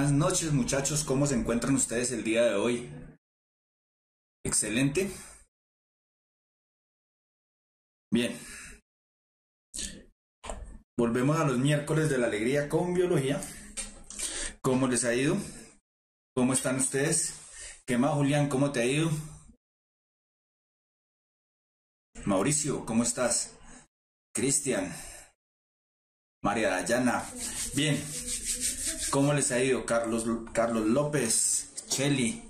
Buenas noches, muchachos, ¿cómo se encuentran ustedes el día de hoy? Excelente. Bien, volvemos a los miércoles de la alegría con biología. ¿Cómo les ha ido? ¿Cómo están ustedes? ¿Qué más, Julián? ¿Cómo te ha ido? Mauricio, ¿cómo estás? Cristian, María Dayana. Bien, ¿cómo les ha ido? Carlos López, Cheli.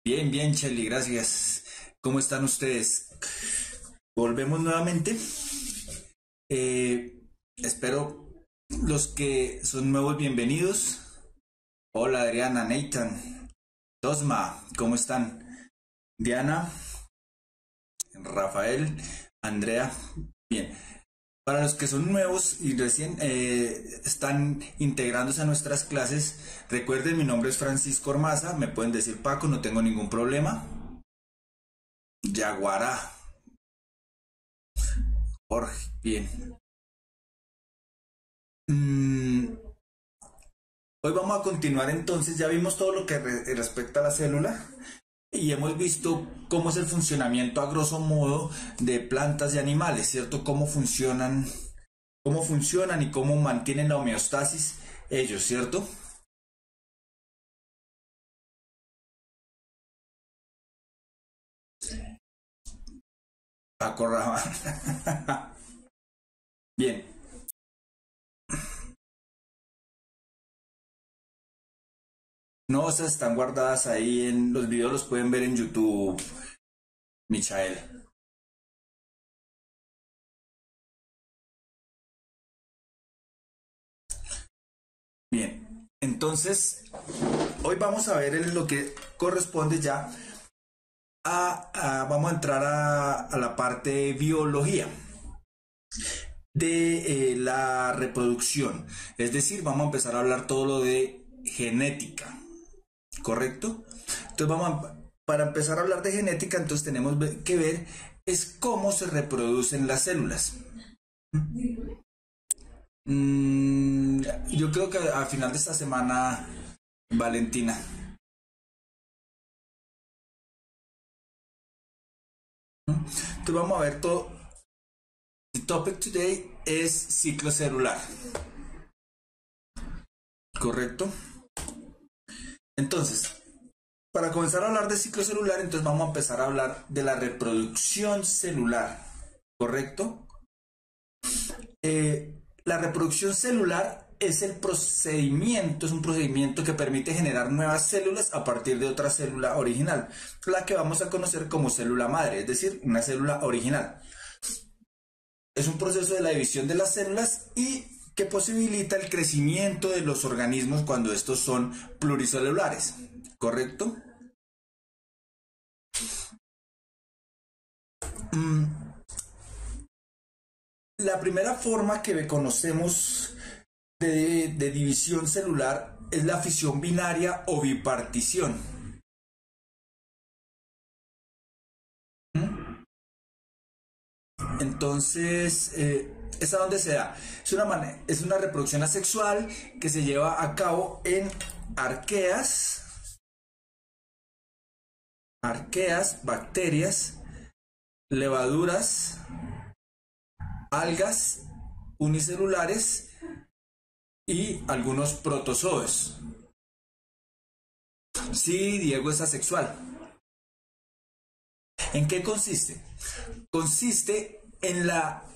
Bien, bien, Cheli, gracias. ¿Cómo están ustedes? Volvemos nuevamente. Espero los que son nuevos bienvenidos. Hola Adriana, Nathan, Tosma, ¿cómo están? Diana, Rafael, Andrea. Bien, para los que son nuevos y recién están integrándose a nuestras clases, recuerden, mi nombre es Francisco Ormaza, me pueden decir Paco, no tengo ningún problema. Yaguará, Jorge, bien. Hoy vamos a continuar entonces, ya vimos todo lo que respecta a la célula y hemos visto cómo es el funcionamiento a grosso modo de plantas y animales, ¿cierto? Cómo funcionan y cómo mantienen la homeostasis ellos, ¿cierto? Paco Rabanne. Bien. No, esas están guardadas ahí en los videos, los pueden ver en YouTube, Michael. Bien, entonces hoy vamos a ver lo que corresponde ya vamos a entrar a la parte de biología de la reproducción. Es decir, vamos a empezar a hablar todo lo de genética, ¿correcto? Entonces para empezar a hablar de genética, entonces tenemos que ver es cómo se reproducen las células. Yo creo que al final de esta semana, Valentina. Entonces vamos a ver todo. El topic today es ciclo celular. ¿Correcto? Entonces, para comenzar a hablar de ciclo celular, entonces vamos a empezar a hablar de la reproducción celular. ¿Correcto? La reproducción celular es un procedimiento que permite generar nuevas células a partir de otra célula original, la que vamos a conocer como célula madre, es decir, una célula original. Es un proceso de la división de las células y que posibilita el crecimiento de los organismos cuando estos son pluricelulares, ¿correcto? La primera forma que conocemos de división celular es la fisión binaria o bipartición. Entonces, ¿esa dónde se da? Es una reproducción asexual que se lleva a cabo en arqueas, bacterias, levaduras, algas unicelulares y algunos protozoos. Sí, Diego, es asexual. ¿En qué consiste? Consiste en la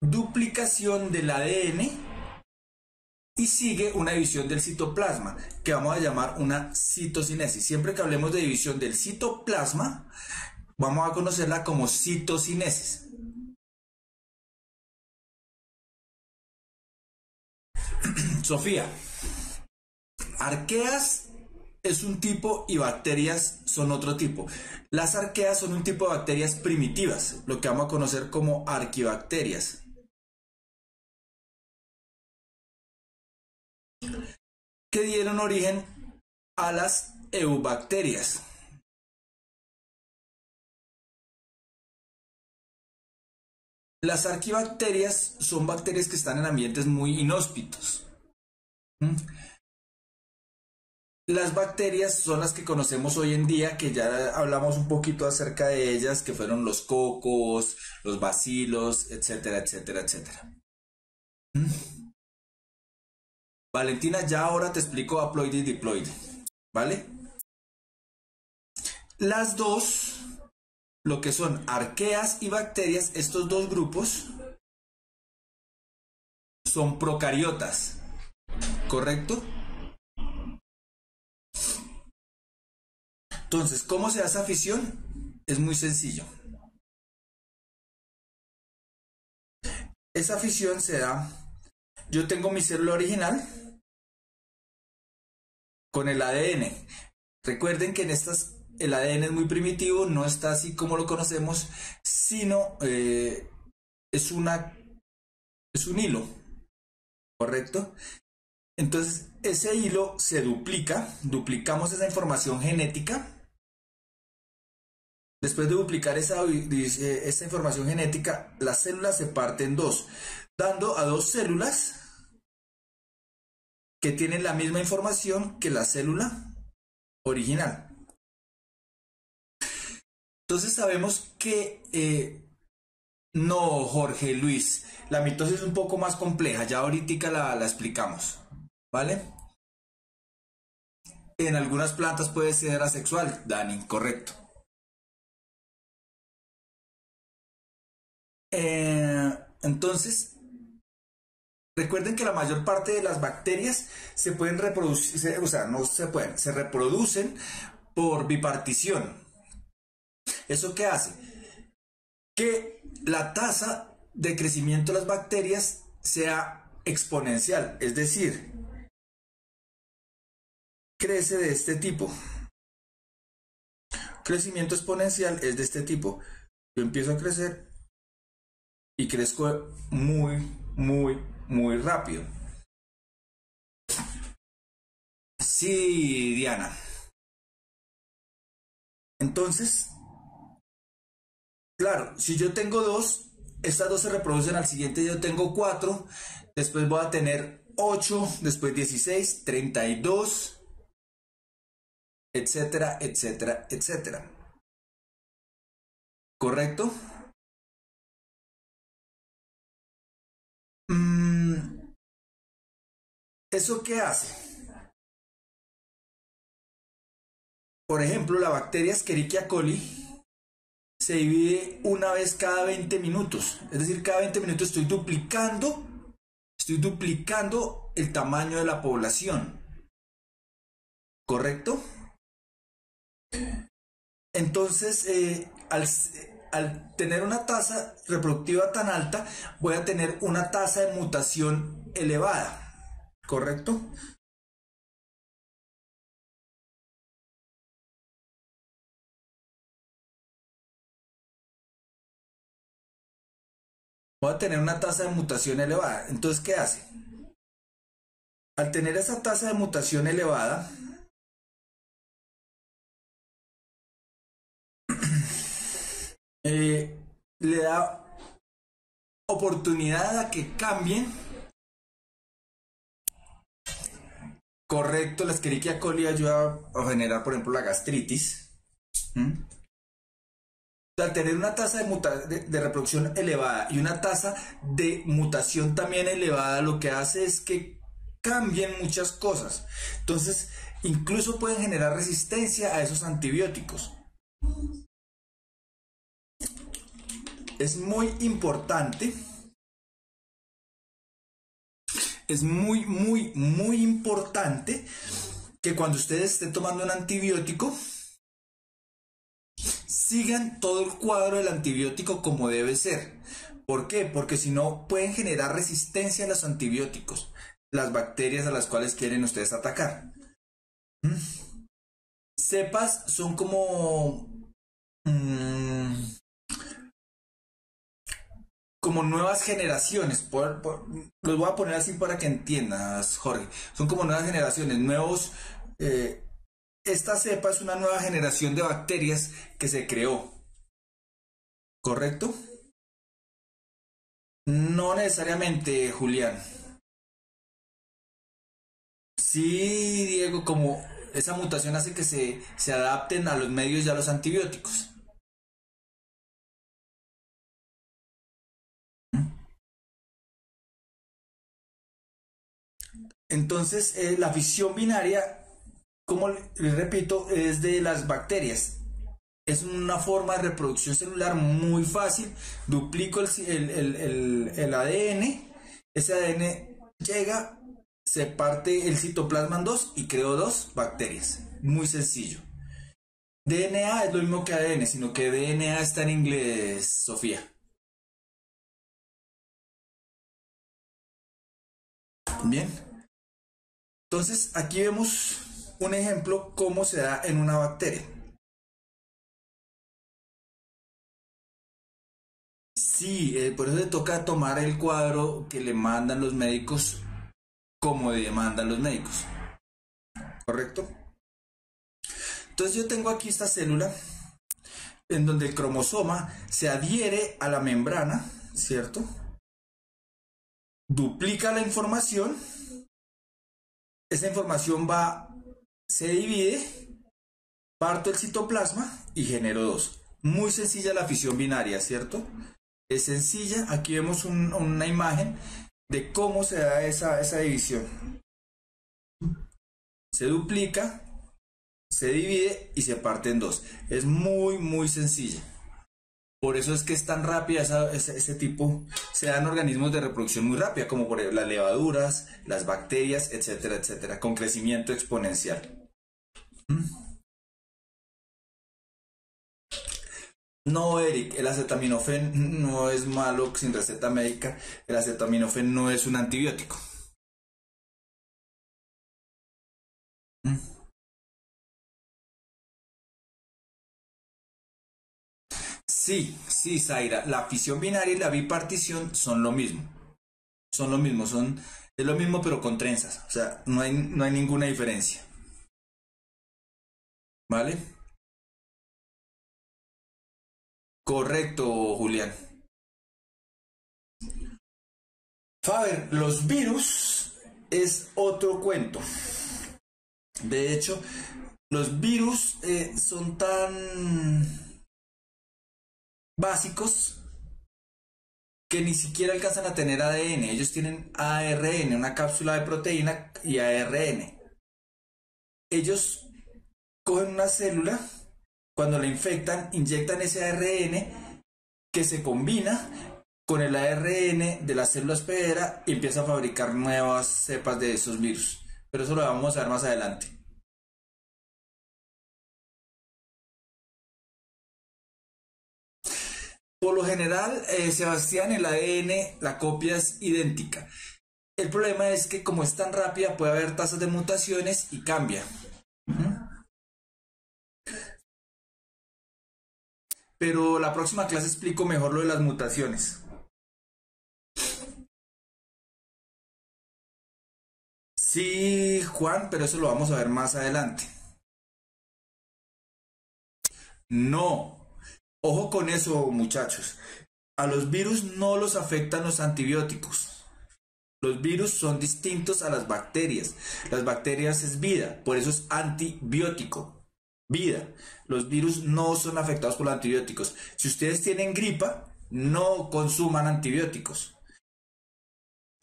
duplicación del ADN y sigue una división del citoplasma, que vamos a llamar una citocinesis. Siempre que hablemos de división del citoplasma, vamos a conocerla como citocinesis. Sofía, arqueas es un tipo y bacterias son otro tipo. Las arqueas son un tipo de bacterias primitivas, lo que vamos a conocer como arquibacterias. Que dieron origen a las eubacterias. Las arquibacterias son bacterias que están en ambientes muy inhóspitos. Las bacterias son las que conocemos hoy en día, que ya hablamos un poquito acerca de ellas, que fueron los cocos, los bacilos, etcétera, etcétera, etcétera. Valentina, ya ahora te explico haploide y diploide, ¿vale? Las dos, lo que son arqueas y bacterias, estos dos grupos son procariotas, ¿correcto? Entonces, ¿cómo se hace fisión? Es muy sencillo. Esa fisión se da, yo tengo mi célula original con el ADN. Recuerden que en estas el ADN es muy primitivo, no está así como lo conocemos, sino es es un hilo, ¿correcto? Entonces, ese hilo se duplica, duplicamos esa información genética. Después de duplicar esa información genética, la célula se parte en dos, dando a dos células que tienen la misma información que la célula original. Entonces sabemos que no, Jorge Luis, la mitosis es un poco más compleja, ya ahorita la explicamos, ¿vale? En algunas plantas puede ser asexual, Dani, correcto. Entonces, recuerden que la mayor parte de las bacterias se pueden reproducir, o sea, no se pueden, se reproducen por bipartición. ¿Eso qué hace? Que la tasa de crecimiento de las bacterias sea exponencial, es decir, crece de este tipo. Crecimiento exponencial es de este tipo. Yo empiezo a crecer y crezco muy rápido. Sí, Diana. Entonces, claro, si yo tengo dos, estas dos se reproducen al siguiente, yo tengo cuatro, después voy a tener 8, después 16, 32, etcétera, etcétera, etcétera. ¿Correcto? ¿Eso qué hace? Por ejemplo, la bacteria Escherichia coli se divide una vez cada 20 minutos. Es decir, cada 20 minutos estoy duplicando el tamaño de la población. ¿Correcto? Entonces, al tener una tasa reproductiva tan alta, voy a tener una tasa de mutación elevada. ¿Correcto? Voy a tener una tasa de mutación elevada. Entonces, ¿qué hace? Al tener esa tasa de mutación elevada, le da oportunidad a que cambien. Correcto, la Escherichia coli ayuda a generar, por ejemplo, la gastritis. Al tener una tasa de reproducción elevada y una tasa de mutación también elevada, lo que hace es que cambien muchas cosas. Entonces, incluso pueden generar resistencia a esos antibióticos. Es muy importante, es muy importante que cuando ustedes estén tomando un antibiótico, sigan todo el cuadro del antibiótico como debe ser. ¿Por qué? Porque si no pueden generar resistencia a los antibióticos, las bacterias a las cuales quieren ustedes atacar. Cepas son como nuevas generaciones. Los voy a poner así para que entiendas, Jorge. Son como nuevas generaciones, nuevos. Esta cepa es una nueva generación de bacterias que se creó. ¿Correcto? No necesariamente, Julián. Sí, Diego, como esa mutación hace que se adapten a los medios y a los antibióticos. Entonces, la fisión binaria, como les repito, es de las bacterias. Es una forma de reproducción celular muy fácil. Duplico el ADN. Ese ADN llega, se parte el citoplasma en dos y creo dos bacterias. Muy sencillo. DNA es lo mismo que ADN, sino que DNA está en inglés, Sofía. Bien. Entonces, aquí vemos un ejemplo cómo se da en una bacteria. Sí, por eso le toca tomar el cuadro que le mandan los médicos como demandan los médicos, ¿correcto? Entonces yo tengo aquí esta célula en donde el cromosoma se adhiere a la membrana, ¿cierto? Duplica la información, esa información va, se divide, parto el citoplasma y genero dos. Muy sencilla la fisión binaria, ¿cierto? Es sencilla, aquí vemos una imagen de cómo se da esa división. Se duplica, se divide y se parte en dos. Es muy sencilla. Por eso es que es tan rápida ese tipo, se dan organismos de reproducción muy rápida, como por ejemplo las levaduras, las bacterias, etcétera, etcétera, con crecimiento exponencial. No, Eric, el acetaminofén no es malo sin receta médica. El acetaminofén no es un antibiótico. Sí, Zaira, la fisión binaria y la bipartición son lo mismo. Son lo mismo, es lo mismo pero con trenzas. O sea, no hay ninguna diferencia. ¿Vale? Correcto, Julián. Faber, los virus es otro cuento. De hecho, los virus son tan básicos que ni siquiera alcanzan a tener ADN. Ellos tienen ARN, una cápsula de proteína y ARN. Ellos cogen una célula, cuando la infectan, inyectan ese ARN que se combina con el ARN de la célula hospedera y empieza a fabricar nuevas cepas de esos virus. Pero eso lo vamos a ver más adelante. Por lo general, Sebastián, el ADN, la copia es idéntica. El problema es que como es tan rápida puede haber tasas de mutaciones y cambia. Pero la próxima clase explico mejor lo de las mutaciones. Sí, Juan, pero eso lo vamos a ver más adelante. No. Ojo con eso, muchachos. A los virus no los afectan los antibióticos. Los virus son distintos a las bacterias. Las bacterias es vida, por eso es antibiótico. Vida. Los virus no son afectados por los antibióticos. Si ustedes tienen gripa, no consuman antibióticos.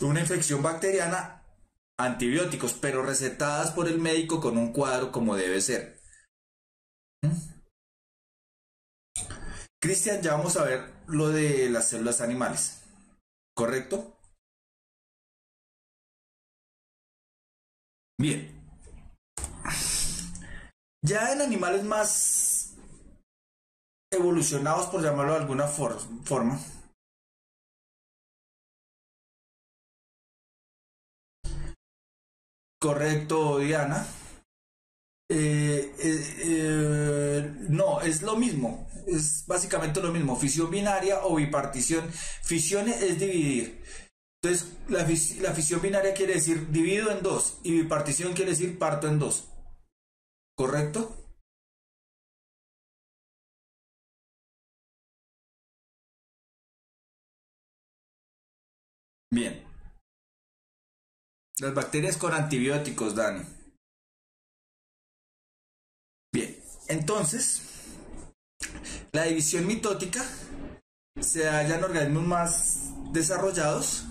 Una infección bacteriana, antibióticos, pero recetadas por el médico con un cuadro como debe ser. Cristian, ya vamos a ver lo de las células animales. ¿Correcto? Bien. Ya en animales más evolucionados, por llamarlo de alguna forma, correcto, Diana. No, es lo mismo, es básicamente lo mismo, fisión binaria o bipartición. Fisión es dividir. Entonces, la fisión binaria quiere decir divido en dos y bipartición quiere decir parto en dos. ¿Correcto? Bien. Las bacterias con antibióticos, Dani. Entonces, la división mitótica se halla en organismos más desarrollados,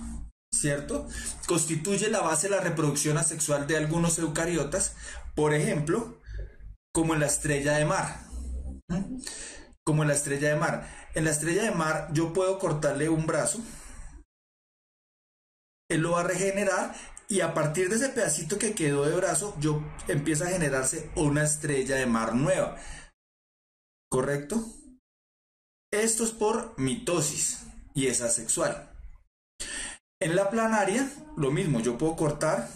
¿cierto? Constituye la base de la reproducción asexual de algunos eucariotas, por ejemplo, como en la estrella de mar. Como en la estrella de mar. En la estrella de mar yo puedo cortarle un brazo, él lo va a regenerar y a partir de ese pedacito que quedó de brazo, yo empieza a generarse una estrella de mar nueva. ¿Correcto? Esto es por mitosis y es asexual. En la planaria, lo mismo, yo puedo cortar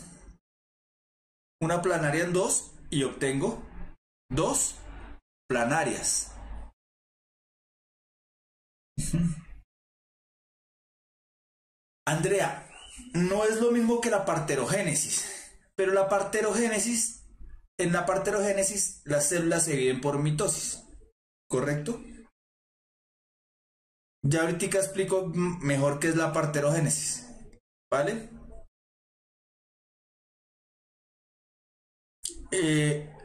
una planaria en dos y obtengo dos planarias. Andrea, no es lo mismo que la parterogénesis, pero en la parterogénesis las células se dividen por mitosis, ¿correcto? Ya ahorita explico mejor qué es la parterogénesis, ¿vale?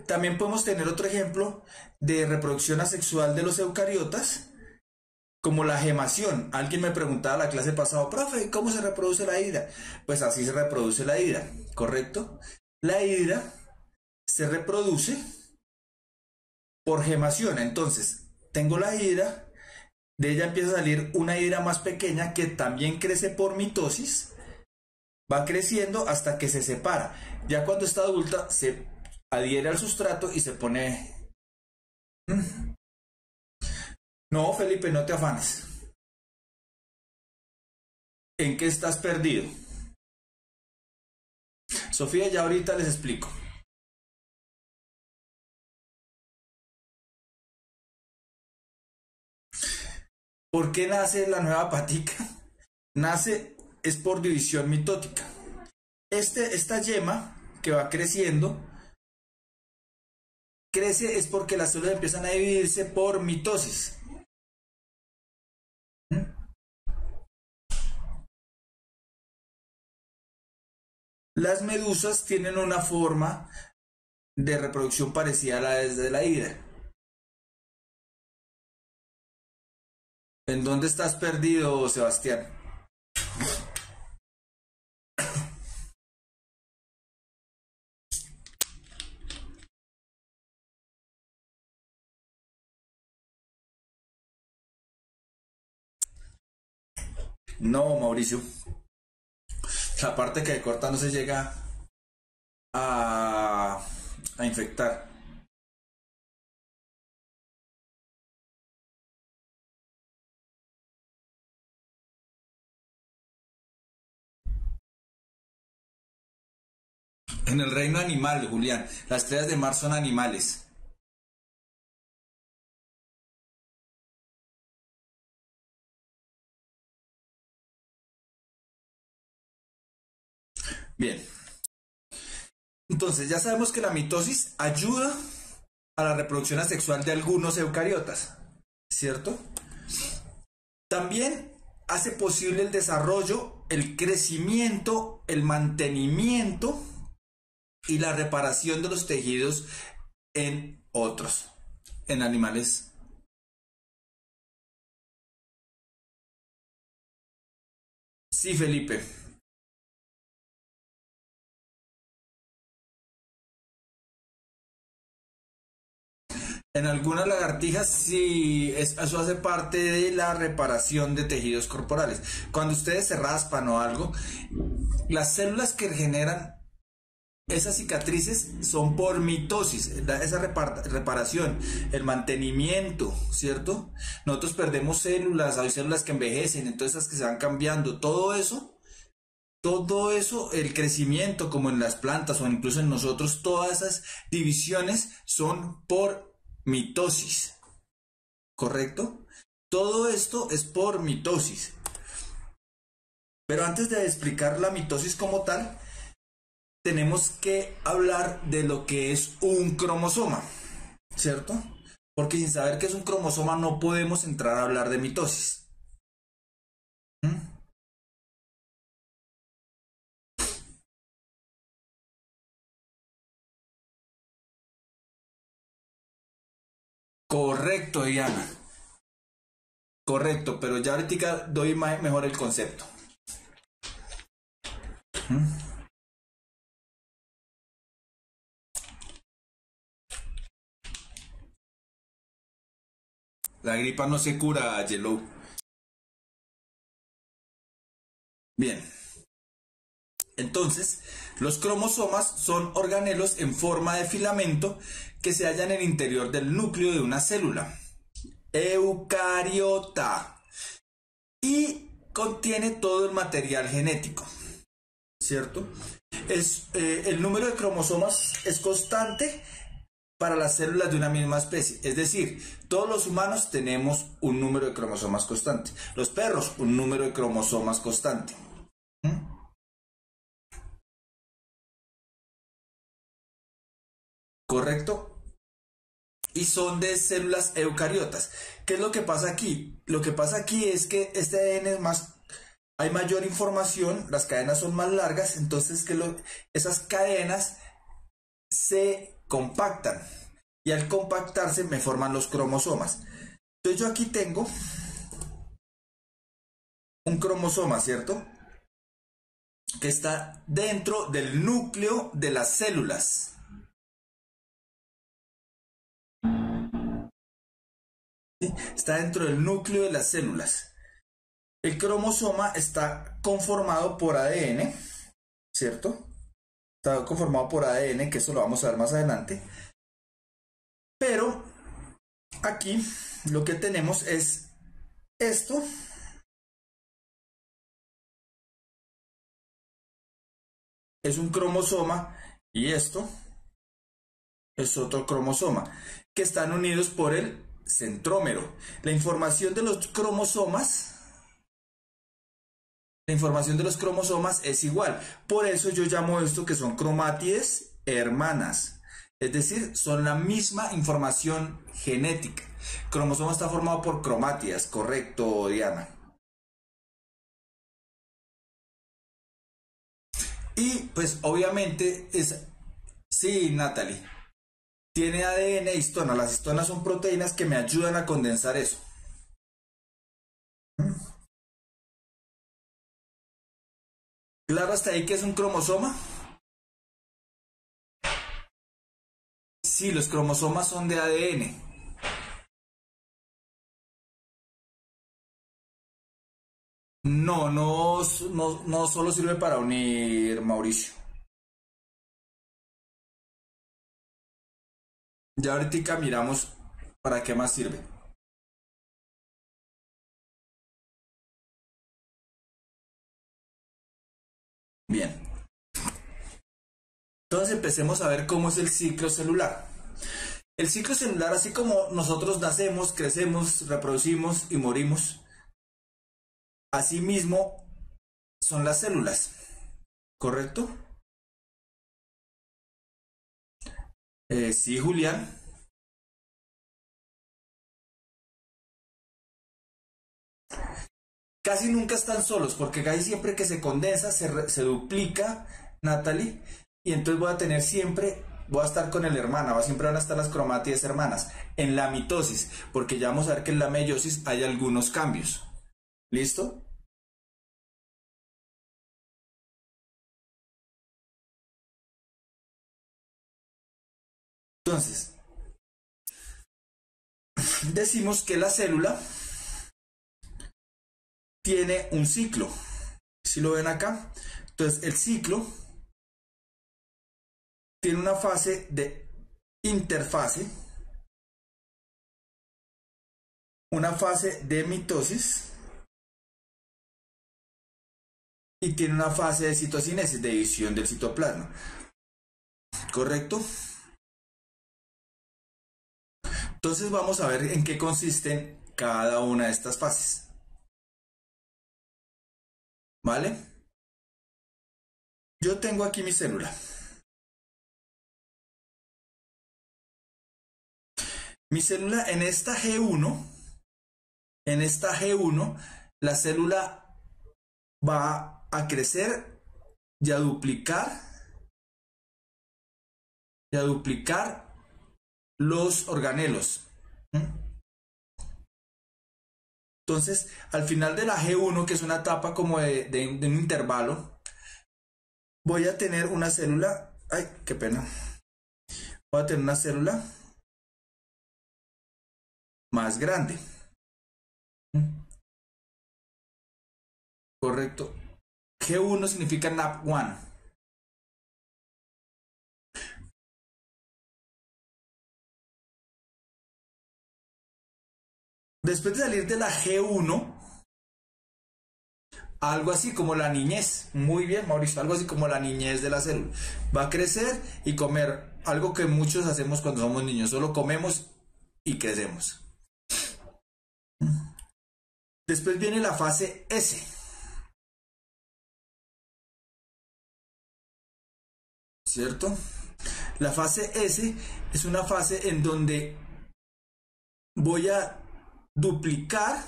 También podemos tener otro ejemplo de reproducción asexual de los eucariotas, como la gemación. Alguien me preguntaba la clase pasada, profe, ¿cómo se reproduce la hidra? Pues así se reproduce la hidra, ¿correcto? La hidra se reproduce por gemación. Entonces, tengo la hidra, de ella empieza a salir una hidra más pequeña que también crece por mitosis, va creciendo hasta que se separa. Ya cuando está adulta, se adhiere al sustrato y se pone... No, Felipe, no te afanes. ¿En qué estás perdido? Sofía, ya ahorita les explico. ¿Por qué nace la nueva patica? Nace es por división mitótica. Esta yema que va creciendo, crece es porque las células empiezan a dividirse por mitosis. Las medusas tienen una forma de reproducción parecida a la de la hidra. ¿En dónde estás perdido, Sebastián? No, Mauricio. La parte que corta no se llega a infectar. En el reino animal, Julián, las estrellas de mar son animales. Bien, entonces ya sabemos que la mitosis ayuda a la reproducción asexual de algunos eucariotas, ¿cierto? También hace posible el desarrollo, el crecimiento, el mantenimiento y la reparación de los tejidos en otros, en animales. Sí, Felipe. En algunas lagartijas sí, eso hace parte de la reparación de tejidos corporales. Cuando ustedes se raspan o algo, las células que generan esas cicatrices son por mitosis, esa reparación, el mantenimiento, ¿cierto? Nosotros perdemos células, hay células que envejecen, entonces esas que se van cambiando, todo eso, el crecimiento como en las plantas o incluso en nosotros, todas esas divisiones son por mitosis, ¿correcto? Todo esto es por mitosis. Pero antes de explicar la mitosis como tal, tenemos que hablar de lo que es un cromosoma, ¿cierto? Porque sin saber qué es un cromosoma no podemos entrar a hablar de mitosis. ¿Mm? Correcto, Diana. Correcto, pero ya ahorita doy mejor el concepto. La gripa no se cura, Yellow. Bien. Entonces, los cromosomas son organelos en forma de filamento que se hallan en el interior del núcleo de una célula eucariota y contiene todo el material genético, ¿cierto? El número de cromosomas es constante para las células de una misma especie, es decir, todos los humanos tenemos un número de cromosomas constante, los perros un número de cromosomas constante. ¿Correcto? Y son de células eucariotas. ¿Qué es lo que pasa aquí? Lo que pasa aquí es que este ADN es más, hay mayor información, las cadenas son más largas, entonces esas cadenas se compactan y al compactarse me forman los cromosomas. Entonces yo aquí tengo un cromosoma, ¿cierto? Que está dentro del núcleo de las células. ¿Sí? Está dentro del núcleo de las células. El cromosoma está conformado por ADN, ¿cierto? Está conformado por ADN, que eso lo vamos a ver más adelante. Pero aquí lo que tenemos es esto. Es un cromosoma y esto es otro cromosoma que están unidos por el centrómero. La información de los cromosomas es igual. Por eso yo llamo esto que son cromátides hermanas. Es decir, son la misma información genética. El cromosoma está formado por cromátidas, correcto, Diana. Y pues obviamente es... Sí, Natalie. Tiene ADN e histona. Las histonas son proteínas que me ayudan a condensar eso. ¿Claro hasta ahí que es un cromosoma? Sí, los cromosomas son de ADN. No solo sirve para unir, Mauricio. Ya ahorita miramos para qué más sirve. Bien. Entonces empecemos a ver cómo es el ciclo celular. El ciclo celular, así como nosotros nacemos, crecemos, reproducimos y morimos, asimismo son las células, ¿correcto? Sí, Julián. Casi nunca están solos, porque casi siempre que se condensa, se duplica, Natalie, y entonces voy a estar con el hermana, siempre van a estar las cromátides hermanas, en la mitosis, porque ya vamos a ver que en la meiosis hay algunos cambios. ¿Listo? Entonces, decimos que la célula tiene un ciclo. Si lo ven acá, entonces el ciclo tiene una fase de interfase, una fase de mitosis y tiene una fase de citocinesis, de división del citoplasma. ¿Correcto? Entonces vamos a ver en qué consisten cada una de estas fases. ¿Vale? Yo tengo aquí mi célula. Mi célula en esta G1, la célula va a crecer y a duplicar los organelos. ¿Mm? Entonces, al final de la G1, que es una etapa como de un intervalo, voy a tener una célula, ay, qué pena, voy a tener una célula más grande. ¿Mm? Correcto. G1 significa NAP1. Después de salir de la G1, algo así como la niñez, muy bien Mauricio, algo así como la niñez de la célula, va a crecer y comer, algo que muchos hacemos cuando somos niños, solo comemos y crecemos. Después viene la fase S, ¿cierto? La fase S es una fase en donde voy a duplicar.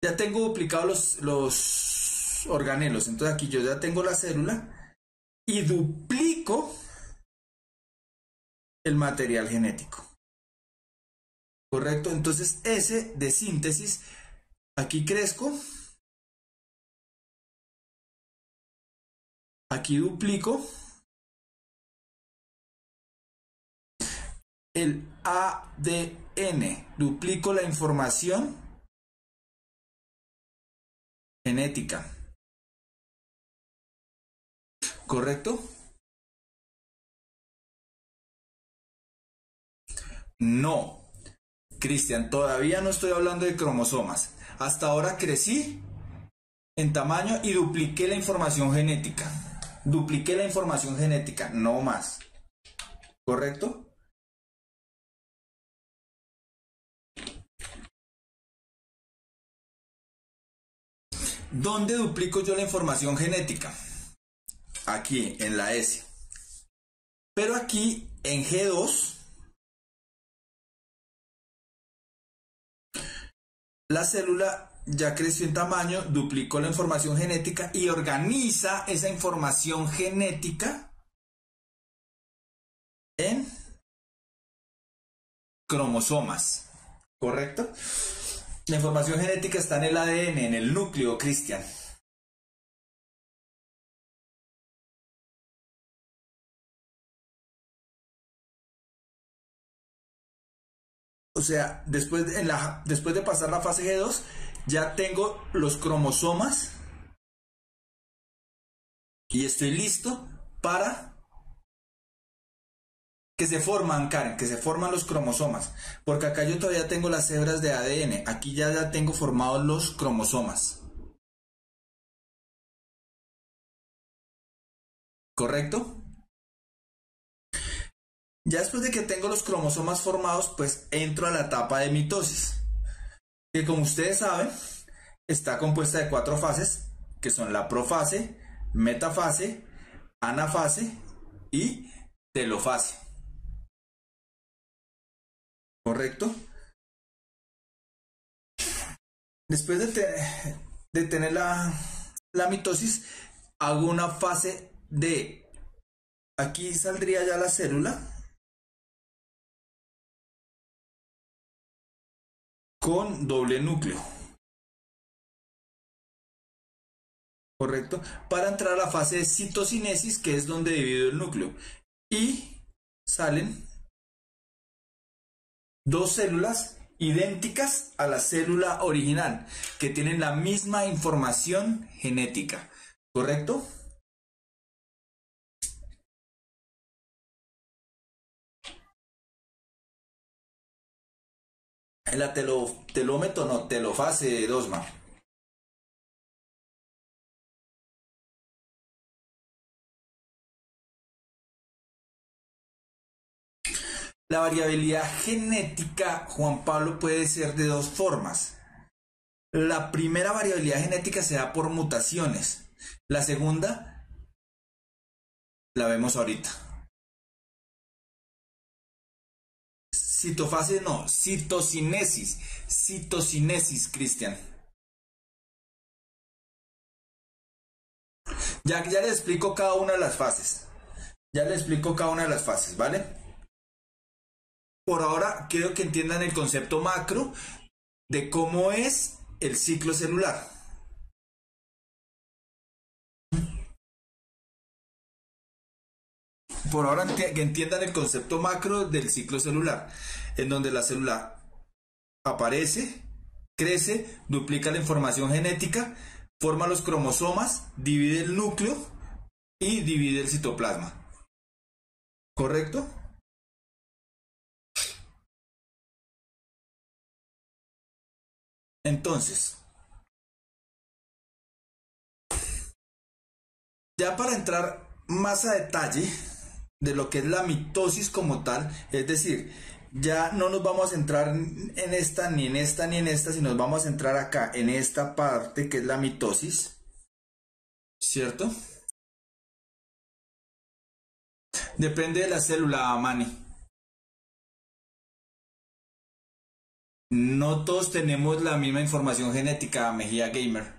Ya tengo duplicados los organelos. Entonces aquí yo ya tengo la célula y duplico el material genético. ¿Correcto? Entonces S de síntesis, aquí crezco, aquí duplico el ADN, duplico la información genética. ¿Correcto? No, Cristian, todavía no estoy hablando de cromosomas. Hasta ahora crecí en tamaño y dupliqué la información genética. Dupliqué la información genética, no más. ¿Correcto? ¿Dónde duplico yo la información genética? Aquí, en la S. Pero aquí, en G2, la célula ya creció en tamaño, duplicó la información genética y organiza esa información genética en cromosomas. ¿Correcto? La información genética está en el ADN, en el núcleo, Cristian. O sea, después de pasar la fase G2, ya tengo los cromosomas y estoy listo para que se forman, Karen, que se forman los cromosomas. Porque acá yo todavía tengo las hebras de ADN. Aquí ya tengo formados los cromosomas. ¿Correcto? Ya después de que tengo los cromosomas formados, pues entro a la etapa de mitosis. Que como ustedes saben, está compuesta de 4 fases, que son la profase, metafase, anafase y telofase. ¿Correcto? Después de tener la mitosis, hago una fase de... Aquí saldría ya la célula con doble núcleo. ¿Correcto? Para entrar a la fase de citocinesis, que es donde divido el núcleo. Y salen 2 células idénticas a la célula original, que tienen la misma información genética. ¿Correcto? La telómetro, no, telofase 2, ma. La variabilidad genética, Juan Pablo, puede ser de 2 formas. La primera variabilidad genética se da por mutaciones. La segunda la vemos ahorita. Citofase no, citocinesis. Citocinesis, Cristian. Ya les explico cada una de las fases. Ya les explico cada una de las fases, ¿vale? por ahora quiero que entiendan el concepto macro de cómo es el ciclo celular. Por ahora que entiendan el concepto macro del ciclo celular, en donde la célula aparece, crece, duplica la información genética, forma los cromosomas, divide el núcleo y divide el citoplasma. ¿Correcto? Entonces, ya para entrar más a detalle de lo que es la mitosis como tal, es decir, ya no nos vamos a centrar en esta, ni en esta, ni en esta, sino nos vamos a centrar acá en esta parte que es la mitosis, ¿cierto? Depende de la célula, Manny. No todos tenemos la misma información genética, Mejía Gamer.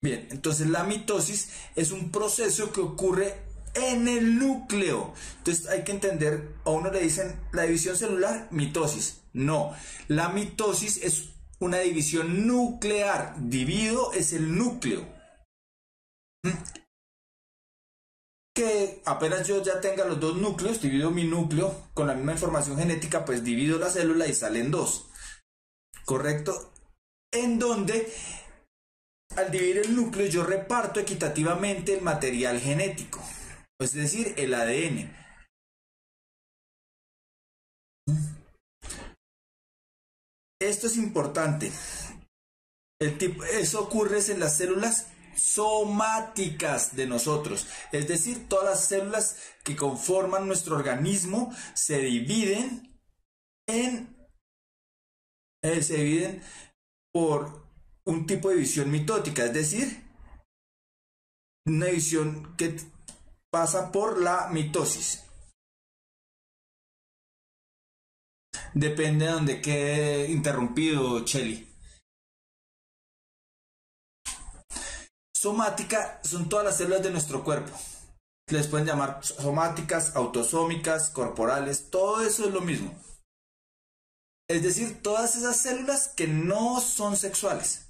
Bien, entonces la mitosis es un proceso que ocurre en el núcleo. Entonces hay que entender, a uno le dicen la división celular, mitosis. No, la mitosis es una división nuclear. Divido es el núcleo. Que apenas yo ya tenga los dos núcleos, divido mi núcleo con la misma información genética, pues divido la célula y salen dos. ¿Correcto? En donde al dividir el núcleo yo reparto equitativamente el material genético, es decir, el ADN. Esto es importante. Eso ocurre en las células somáticas de nosotros, es decir, todas las células que conforman nuestro organismo se dividen se dividen por un tipo de división mitótica, es decir, una división que pasa por la mitosis. Depende de donde quede interrumpido, Cheli. Somática son todas las células de nuestro cuerpo. Les pueden llamar somáticas, autosómicas, corporales, todo eso es lo mismo. Es decir, todas esas células que no son sexuales.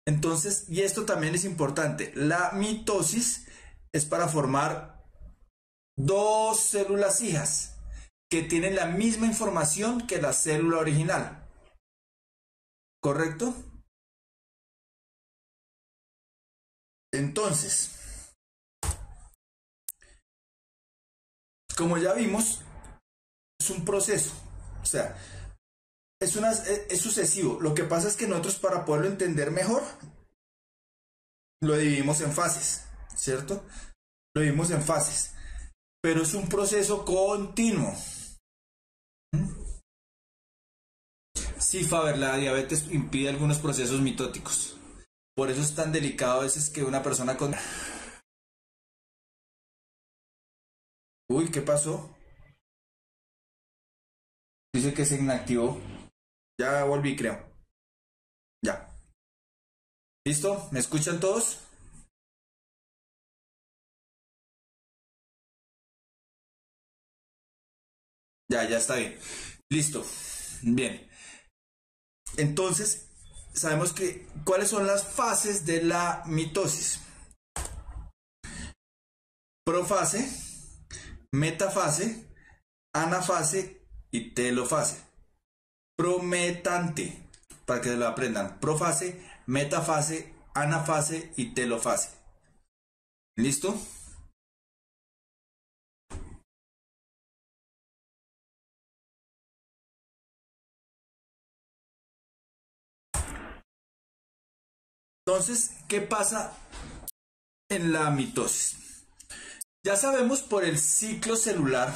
Entonces, y esto también es importante, la mitosis es para formar dos células hijas que tienen la misma información que la célula original. ¿Correcto? Entonces, como ya vimos, es un proceso. O sea, es sucesivo. Lo que pasa es que nosotros, para poderlo entender mejor, lo dividimos en fases, ¿cierto? Lo dividimos en fases. Pero es un proceso continuo. Sí, Faber, la diabetes impide algunos procesos mitóticos. Por eso es tan delicado a veces que una persona con... Uy, ¿qué pasó? Dice que se inactivó. Ya volví, creo. Ya. ¿Listo? ¿Me escuchan todos? Ya está bien. Listo. Bien. Entonces, sabemos que cuáles son las fases de la mitosis. Profase, metafase, anafase y telofase. Prometante, para que se lo aprendan. Profase, metafase, anafase y telofase. ¿Listo? Entonces, ¿qué pasa en la mitosis? Ya sabemos por el ciclo celular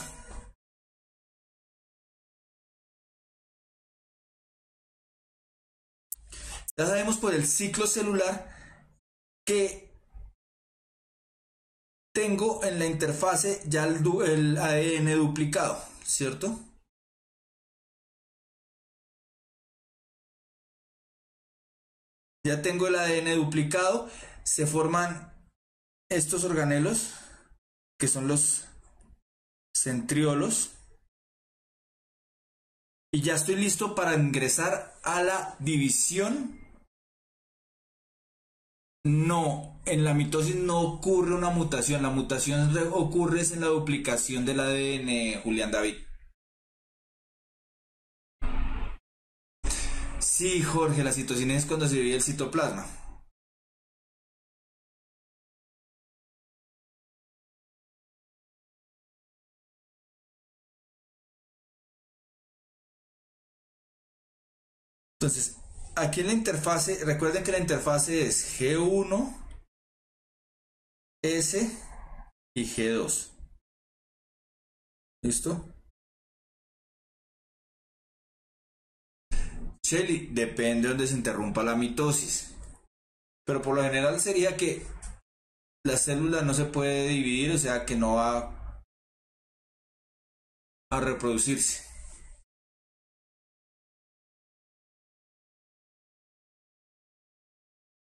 que tengo en la interfase ya el ADN duplicado, ¿cierto? Ya tengo el ADN duplicado, se forman estos organelos, que son los centriolos, y ya estoy listo para ingresar a la división. No, en la mitosis no ocurre una mutación, la mutación ocurre en la duplicación del ADN, Julián David. Sí, Jorge, la citosina es cuando se divide el citoplasma. Entonces, aquí en la interfase, recuerden que la interfase es G1, S y G2. ¿Listo? Shelly, depende de donde se interrumpa la mitosis. Pero por lo general sería que la célula no se puede dividir, o sea que no va a reproducirse.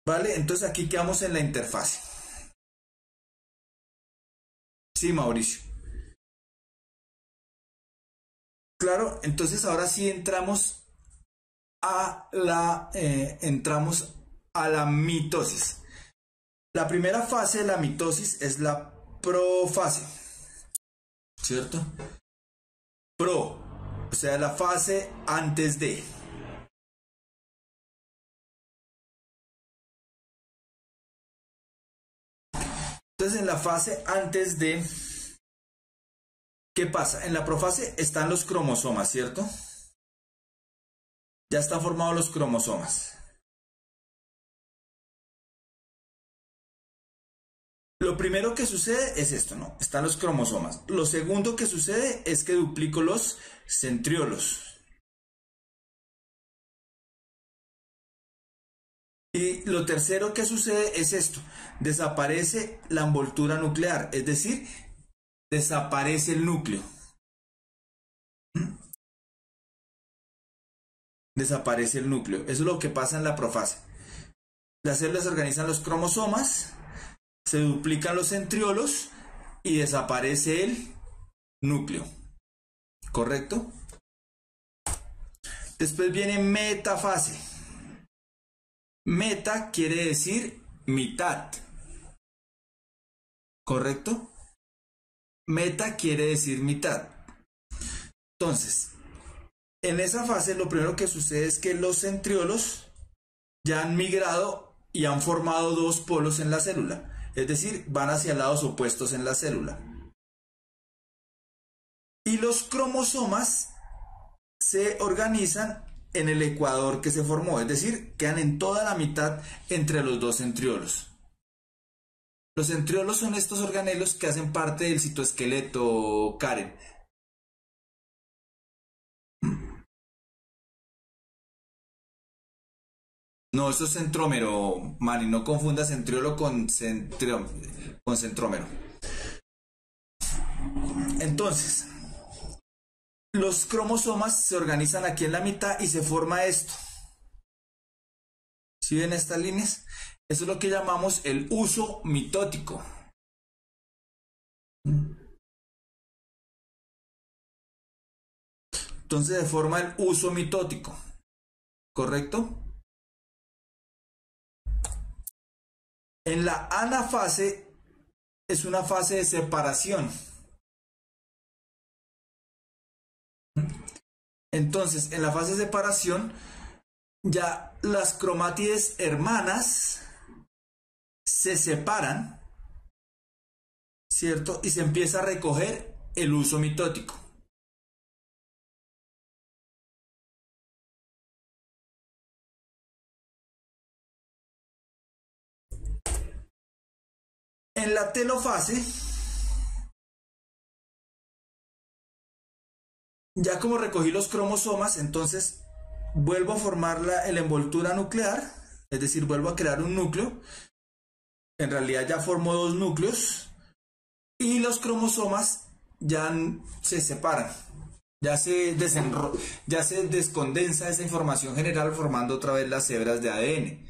¿Vale? Entonces aquí quedamos en la interfase. Sí, Mauricio. Claro, entonces ahora sí entramos entramos a la mitosis. La primera fase de la mitosis es la profase, ¿cierto? Pro, o sea, la fase antes de. Entonces, en la fase antes de, ¿qué pasa? En la profase están los cromosomas, ¿cierto? Ya están formados los cromosomas. Lo primero que sucede es esto, ¿no? Están los cromosomas. Lo segundo que sucede es que duplico los centriolos. Y lo tercero que sucede es esto. Desaparece la envoltura nuclear, es decir, desaparece el núcleo. Desaparece el núcleo. Eso es lo que pasa en la profase. Las células organizan los cromosomas, se duplican los centriolos y desaparece el núcleo. ¿Correcto? Después viene metafase. Meta quiere decir mitad. ¿Correcto? Meta quiere decir mitad. Entonces, en esa fase lo primero que sucede es que los centriolos ya han migrado y han formado dos polos en la célula. Es decir, van hacia lados opuestos en la célula. Y los cromosomas se organizan en el ecuador que se formó, es decir, quedan en toda la mitad entre los dos centriolos. Los centriolos son estos organelos que hacen parte del citoesqueleto, Karen. No, eso es centrómero, Manny, no confunda centriolo con centrómero. Entonces, los cromosomas se organizan aquí en la mitad y se forma esto. ¿Sí ven estas líneas? Eso es lo que llamamos el uso mitótico. Entonces se forma el uso mitótico. ¿Correcto? En la anafase es una fase de separación. Entonces, en la fase de separación, ya las cromátides hermanas se separan, ¿cierto? Y se empieza a recoger el uso mitótico. En la telofase, ya como recogí los cromosomas, entonces vuelvo a formar la envoltura nuclear, es decir, vuelvo a crear un núcleo. En realidad ya formo dos núcleos y los cromosomas ya se separan. Ya se descondensa esa información general formando otra vez las hebras de ADN.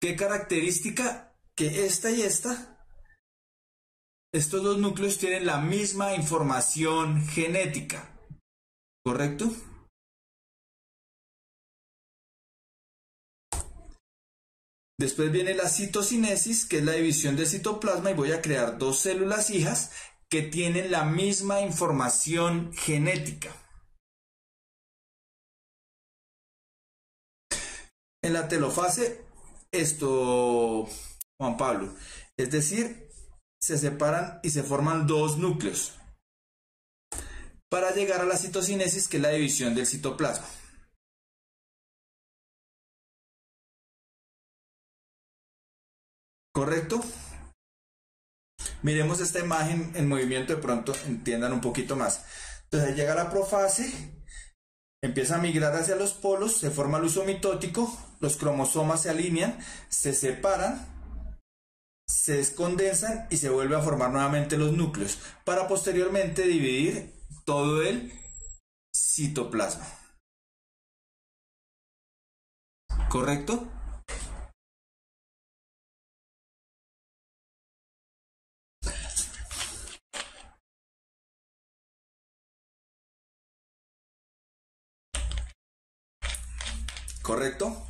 ¿Qué característica? Que esta y esta, estos dos núcleos tienen la misma información genética, ¿correcto? Después viene la citocinesis, que es la división del citoplasma, y voy a crear dos células hijas que tienen la misma información genética. En la telofase, Juan Pablo, es decir, se separan y se forman dos núcleos para llegar a la citocinesis, que es la división del citoplasma. ¿Correcto? Miremos esta imagen en movimiento, de pronto entiendan un poquito más. Entonces ahí llega la profase, empieza a migrar hacia los polos, se forma el uso mitótico, los cromosomas se alinean, se separan, se descondensan y se vuelve a formar nuevamente los núcleos, para posteriormente dividir todo el citoplasma. ¿Correcto? ¿Correcto?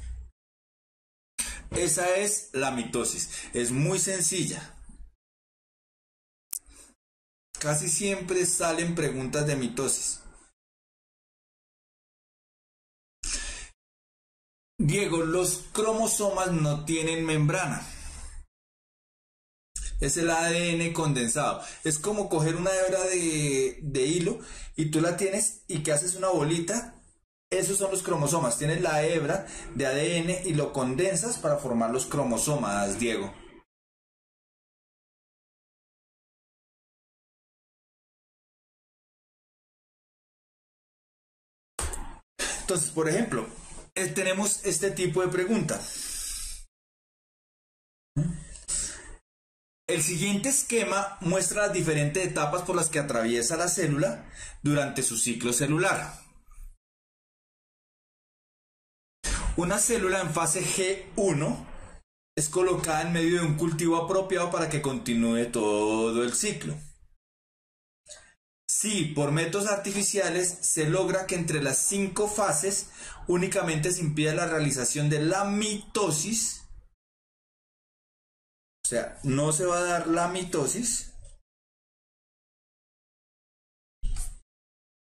Esa es la mitosis. Es muy sencilla. Casi siempre salen preguntas de mitosis. Diego, los cromosomas no tienen membrana. Es el ADN condensado. Es como coger una hebra de hilo y tú la tienes y que haces una bolita. Esos son los cromosomas. Tienes la hebra de ADN y lo condensas para formar los cromosomas, Diego. Entonces, por ejemplo, tenemos este tipo de pregunta. El siguiente esquema muestra las diferentes etapas por las que atraviesa la célula durante su ciclo celular. Una célula en fase G1 es colocada en medio de un cultivo apropiado para que continúe todo el ciclo. Si por métodos artificiales se logra que entre las 5 fases únicamente se impida la realización de la mitosis, o sea, no se va a dar la mitosis,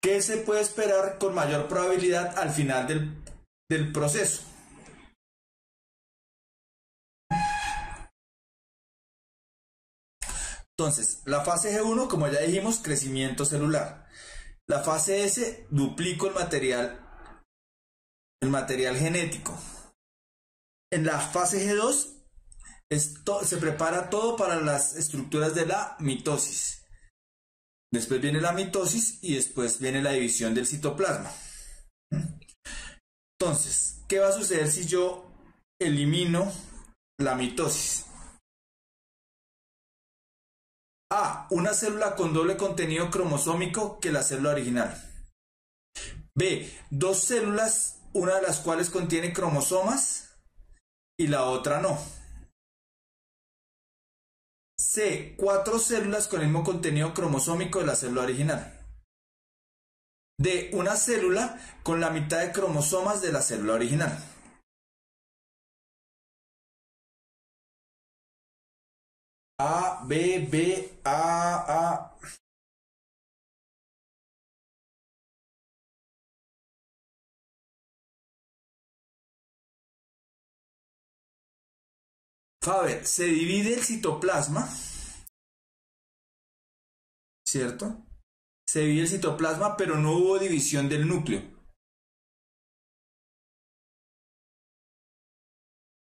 ¿qué se puede esperar con mayor probabilidad al final del proceso? Entonces, la fase G1, como ya dijimos, crecimiento celular. La fase S, duplico el material genético. En la fase G2, se prepara todo para las estructuras de la mitosis. Después viene la mitosis y después viene la división del citoplasma. Entonces, ¿qué va a suceder si yo elimino la mitosis? A. Una célula con doble contenido cromosómico que la célula original. B. Dos células, una de las cuales contiene cromosomas y la otra no. C. 4 células con el mismo contenido cromosómico de la célula original. D. Una célula con la mitad de cromosomas de la célula original. A, B, B, A. Faber, se divide el citoplasma, ¿cierto? Se divide el citoplasma, pero no hubo división del núcleo.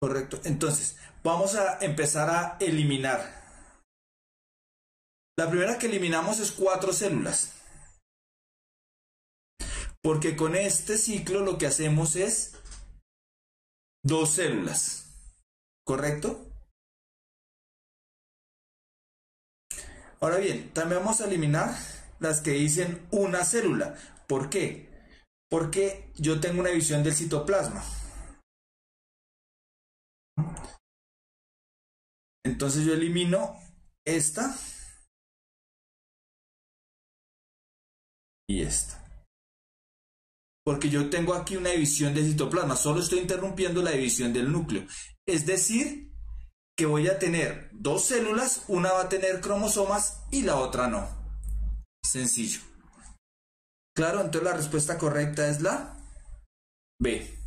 Correcto. Entonces, vamos a empezar a eliminar. La primera que eliminamos es 4 células. Porque con este ciclo lo que hacemos es 2 células. ¿Correcto? Ahora bien, también vamos a eliminar las que dicen una célula. ¿Por qué? Porque yo tengo una división del citoplasma. Entonces yo elimino esta y esta. Porque yo tengo aquí una división del citoplasma, solo estoy interrumpiendo la división del núcleo. Es decir, que voy a tener dos células, una va a tener cromosomas y la otra no. Sencillo. Claro, entonces la respuesta correcta es la B.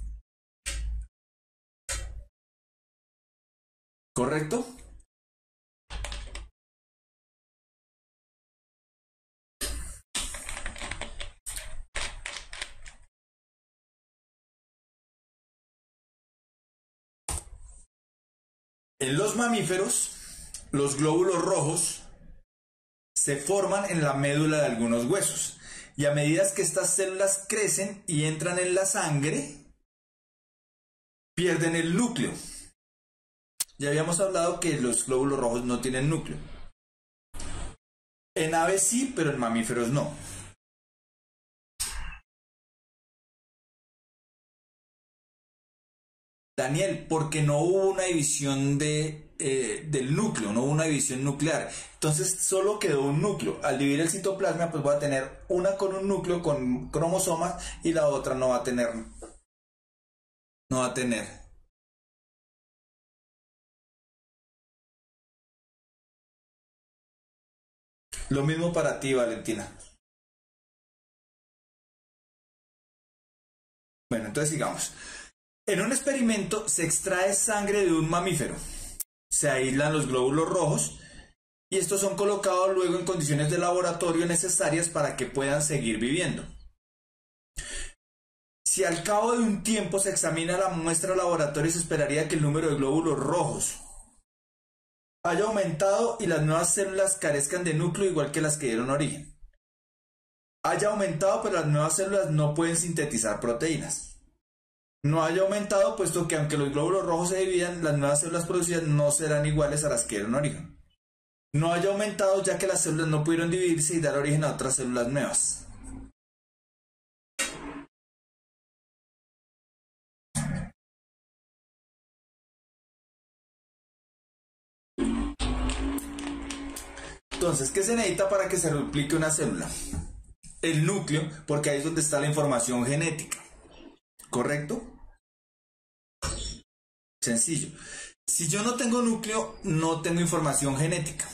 ¿Correcto? En los mamíferos, los glóbulos rojos se forman en la médula de algunos huesos y a medida que estas células crecen y entran en la sangre, pierden el núcleo. Ya habíamos hablado que los glóbulos rojos no tienen núcleo. En aves sí, pero en mamíferos no. Daniel, porque no hubo una división del núcleo, no hubo una división nuclear. Entonces solo quedó un núcleo. Al dividir el citoplasma, pues voy a tener una con un núcleo con cromosomas y la otra no va a tener. No va a tener. Lo mismo para ti, Valentina. Bueno, entonces sigamos. En un experimento se extrae sangre de un mamífero. Se aíslan los glóbulos rojos y estos son colocados luego en condiciones de laboratorio necesarias para que puedan seguir viviendo. Si al cabo de un tiempo se examina la muestra de laboratorio, se esperaría que el número de glóbulos rojos haya aumentado y las nuevas células carezcan de núcleo igual que las que dieron origen. Haya aumentado, pero las nuevas células no pueden sintetizar proteínas. No haya aumentado, puesto que aunque los glóbulos rojos se dividan, las nuevas células producidas no serán iguales a las que dieron origen. No haya aumentado, ya que las células no pudieron dividirse y dar origen a otras células nuevas. Entonces, ¿qué se necesita para que se duplique una célula? El núcleo, porque ahí es donde está la información genética. ¿Correcto? Sencillo. Si yo no tengo núcleo, no tengo información genética.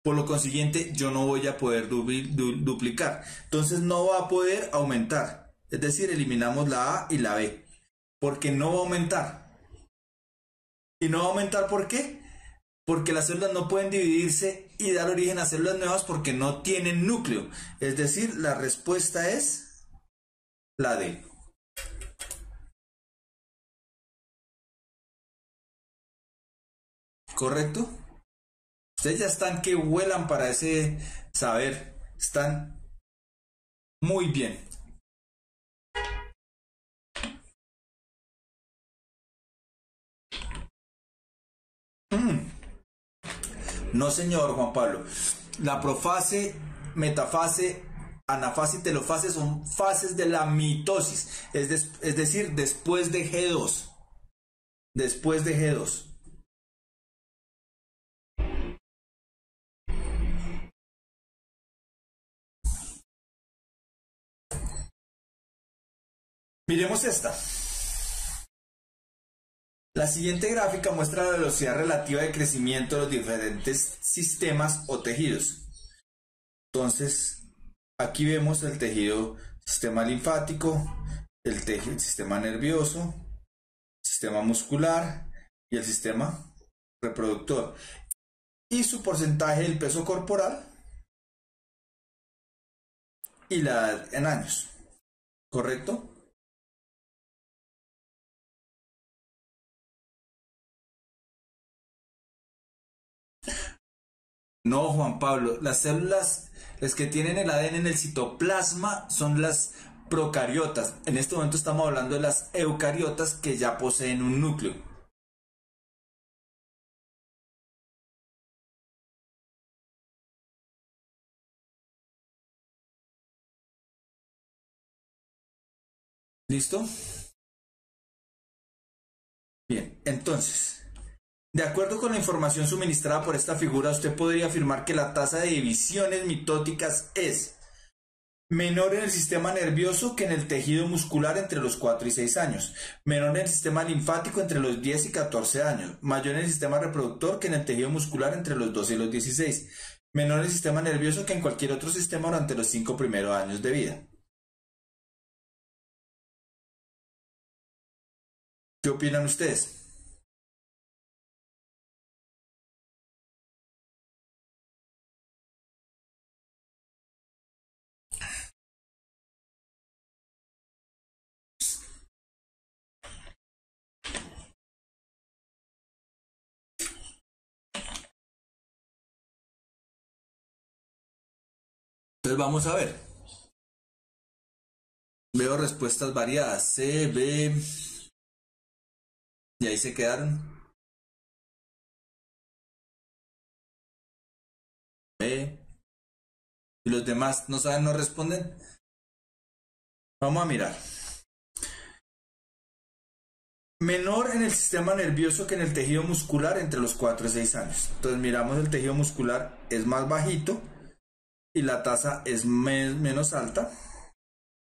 Por lo consiguiente, yo no voy a poder duplicar. Entonces no va a poder aumentar. Es decir, eliminamos la A y la B. Porque no va a aumentar. ¿Y no va a aumentar por qué? Porque las células no pueden dividirse y dar origen a células nuevas porque no tienen núcleo. Es decir, la respuesta es la D. ¿Correcto? Ustedes ya están que vuelan para ese saber. Están muy bien. No, señor Juan Pablo. La profase, metafase, anafase y telofase son fases de la mitosis. Es decir, después de G2. Después de G2. Miremos esta. La siguiente gráfica muestra la velocidad relativa de crecimiento de los diferentes sistemas o tejidos. Entonces, aquí vemos el tejido, sistema linfático, el sistema nervioso, sistema muscular y el sistema reproductor. Y su porcentaje del peso corporal y la edad en años. ¿Correcto? No, Juan Pablo, las células, las que tienen el ADN en el citoplasma son las procariotas. En este momento estamos hablando de las eucariotas que ya poseen un núcleo. ¿Listo? Bien. Entonces, de acuerdo con la información suministrada por esta figura, usted podría afirmar que la tasa de divisiones mitóticas es menor en el sistema nervioso que en el tejido muscular entre los 4 y 6 años, menor en el sistema linfático entre los 10 y 14 años, mayor en el sistema reproductor que en el tejido muscular entre los 12 y los 16, menor en el sistema nervioso que en cualquier otro sistema durante los 5 primeros años de vida. ¿Qué opinan ustedes? Entonces vamos a ver. Veo respuestas variadas. C, B. Y ahí se quedaron. B. ¿Y los demás no saben, no responden? Vamos a mirar. Menor en el sistema nervioso que en el tejido muscular entre los 4 y 6 años. Entonces miramos el tejido muscular, es más bajito y la tasa es menos alta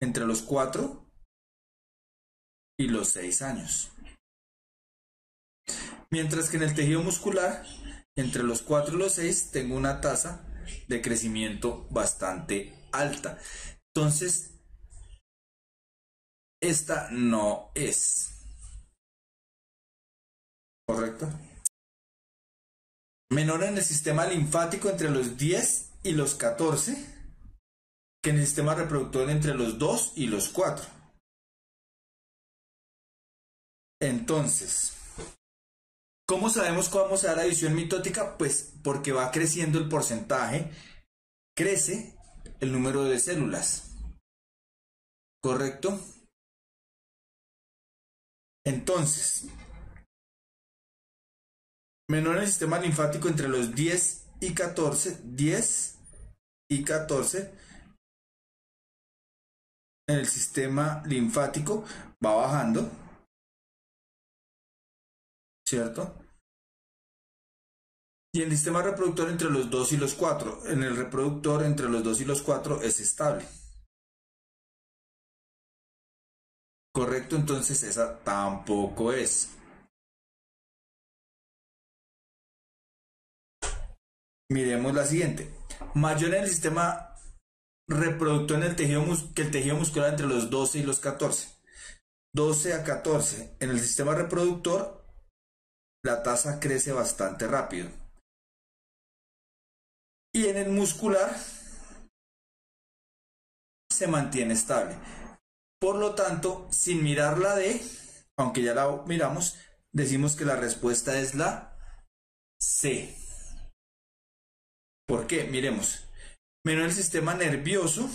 entre los 4 y los 6 años. Mientras que en el tejido muscular, entre los 4 y los 6, tengo una tasa de crecimiento bastante alta. Entonces, esta no es. ¿Correcto? Menor en el sistema linfático entre los 10 y los 14, que en el sistema reproductor entre los 2 y los 4. Entonces, ¿cómo sabemos cómo se da la división mitótica? Pues porque va creciendo el porcentaje, crece el número de células. ¿Correcto? Entonces, menor en el sistema linfático entre los 10 y 14, 10 y 14, en el sistema linfático va bajando, ¿cierto? Y en el sistema reproductor entre los 2 y los 4, en el reproductor entre los 2 y los 4 es estable. ¿Correcto? Entonces esa tampoco es. Miremos la siguiente. Mayor en el sistema reproductor en el tejido que el tejido muscular entre los 12 y los 14. 12 a 14. En el sistema reproductor la tasa crece bastante rápido. Y en el muscular se mantiene estable. Por lo tanto, sin mirar la D, aunque ya la miramos, decimos que la respuesta es la C. ¿Por qué? Miremos. Menor el sistema nervioso.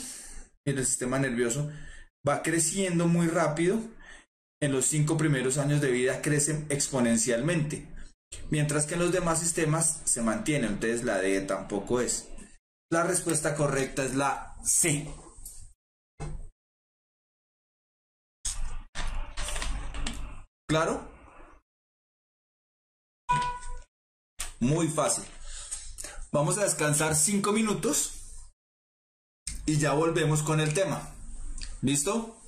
El sistema nervioso va creciendo muy rápido. En los 5 primeros años de vida crecen exponencialmente. Mientras que en los demás sistemas se mantiene. Entonces la D tampoco es. La respuesta correcta es la C. ¿Claro? Muy fácil. Vamos a descansar 5 minutos y ya volvemos con el tema. ¿Listo?